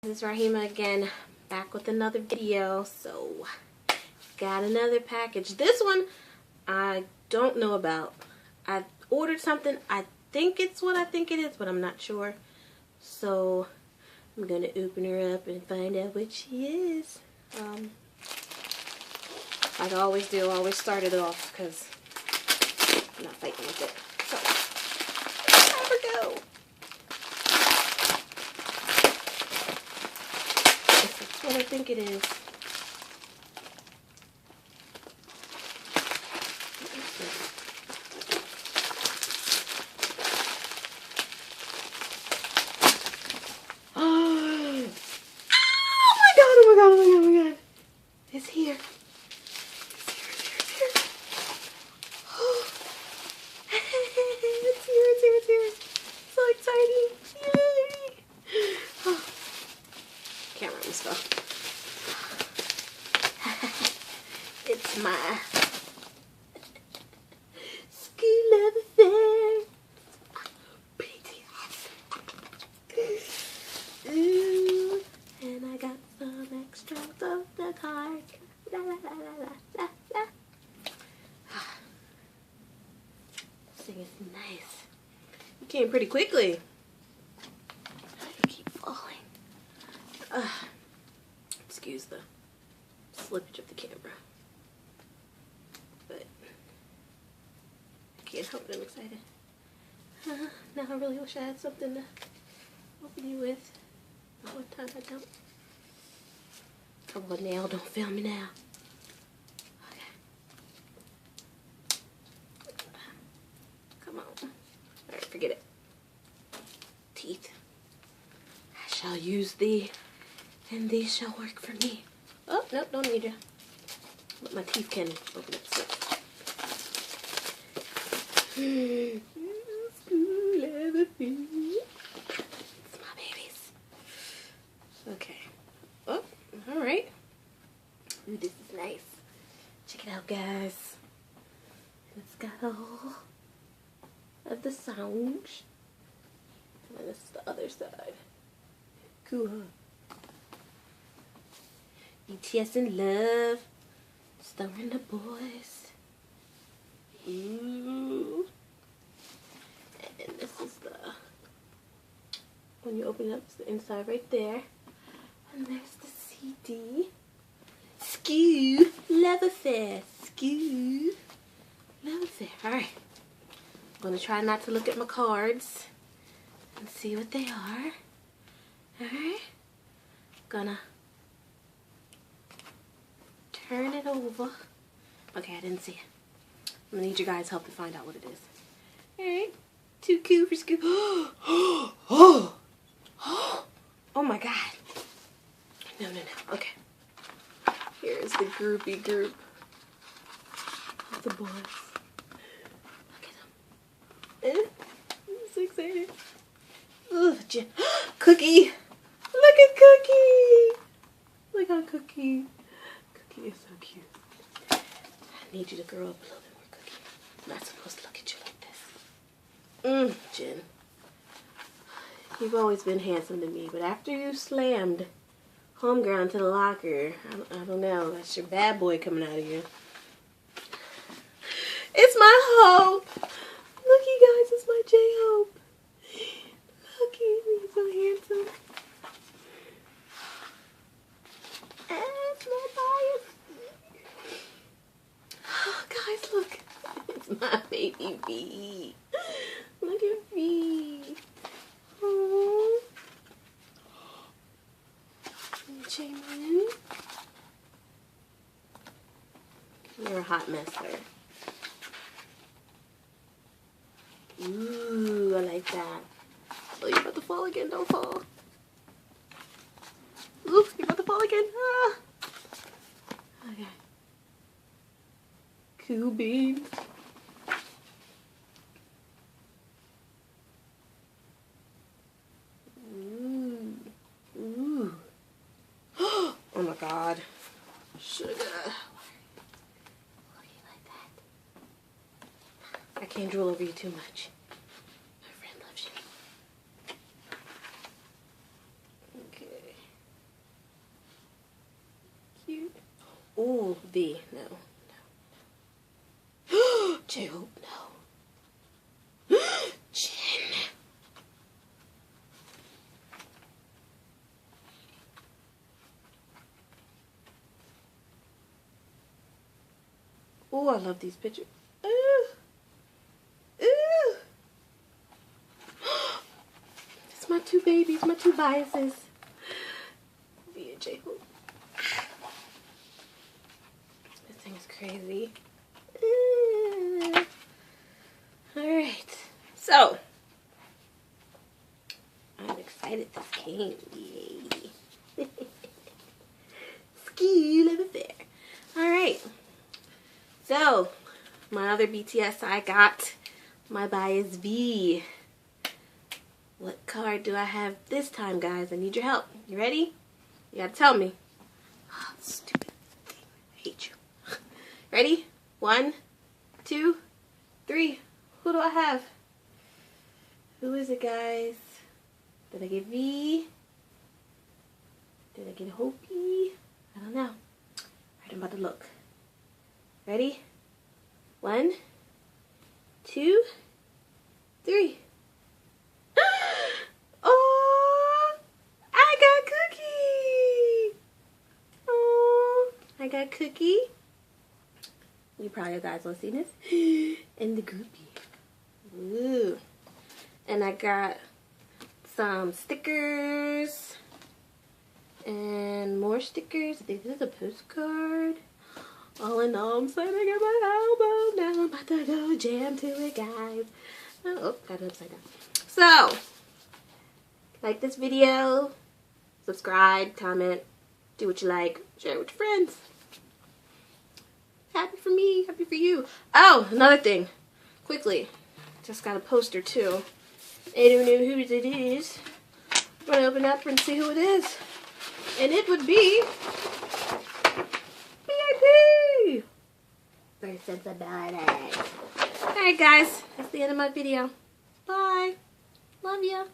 This is Rahima again, back with another video. So, got another package. This one, I don't know about. I ordered something. I think it's what I think it is, but I'm not sure. So, I'm going to open her up and find out what she is. Like I always do, I always start it off because I'm not fighting with it. So, there we go. That's what I think it is. Oh my god, oh my god, oh my god, oh my god. It's here. It's here. So exciting. Yay. Oh. Camera almost fell. It's my Skool Luv Affair. BTS. Ooh, and I got some extras of the card. La la la la la la la. This thing is nice. It came pretty quickly. I keep falling. Excuse the slippage of the camera. But I can't help it, I'm excited. Now I really wish I had something to open you with. But one time I don't. Come on now, don't film me now. Okay. Come on. Alright, forget it. Teeth. I shall use thee, and thee shall work for me. Oh, nope, don't need you. But my teeth can open up stuff. Skool Luv Affair. It's my babies. Okay. Oh, alright. Ooh, this is nice. Check it out, guys. It's got all of the songs. And this is the other side. Cool, huh? BTS in Love. Starring the boys. Ooh. And this is the, when you open it up, it's the inside right there. And there's the CD. Skool Luv Affair. Skool Luv Affair. Alright. I'm going to try not to look at my cards and see what they are. Alright. Gonna turn it over. Okay, I didn't see it. I'm gonna need your guys' help to find out what it is. Alright. Too cool for school. Oh my god. No. Okay. Here's the groupie group of the boys. Look at them. I'm so excited. Ugh, Cookie. Look at Cookie. Look how Cookie is so cute. I need you to grow up a little bit more, Cookie. I'm not supposed to look at you like this. Jen. You've always been handsome to me, but after you slammed Homeground to the locker, I don't know, that's your bad boy coming out of you. It's my Hope. Look, you guys, it's my J-Hope. Look, he's so handsome. It's my bias. Oh, guys, look. It's my baby V. Look at V. Aww. Jamin. You're a hot mess, sir. Ooh, I like that. Oh, you're about to fall again. Don't fall. Ooh, you're about to fall again. Ah. Okay. Cool beans. Ooh. Oh my god. Sugar. Why do you like that? I can't drool over you too much. My friend loves you. Okay. Ooh, V. No. No. J-Hope. No. Jin. Ooh, I love these pictures. Ooh. Ooh. It's my two babies, my two biases. V and J-Hope. This thing is crazy. Alright. So, I'm excited this came. Yay. Skool Luv Affair. Alright. So, my other BTS I got, my bias V. What card do I have this time, guys? I need your help. You ready? You gotta tell me. Oh, stupid thing. I hate you. Ready? 1, 2, 3. Who do I have? Who is it, guys? Did I get V? Did I get Hopey? I don't know. Alright, I'm about to look. Ready? 1, 2, 3. Oh, I got Cookie. Oh, I got Cookie. You probably guys will see this in the groupie. Ooh. And I got some stickers and more stickers. I think this is a postcard. All in all, I'm excited. I got my album. Now I'm about to go jam to it, guys. Oh, got it upside down. So, like this video, subscribe, comment, do what you like, share it with your friends. Happy for me, happy for you. Oh, another thing. Quickly, just got a poster too. I don't know who it is. I'm gonna open up and see who it is. And it would be VIP. Very sense about it. Alright guys, that's the end of my video. Bye. Love ya.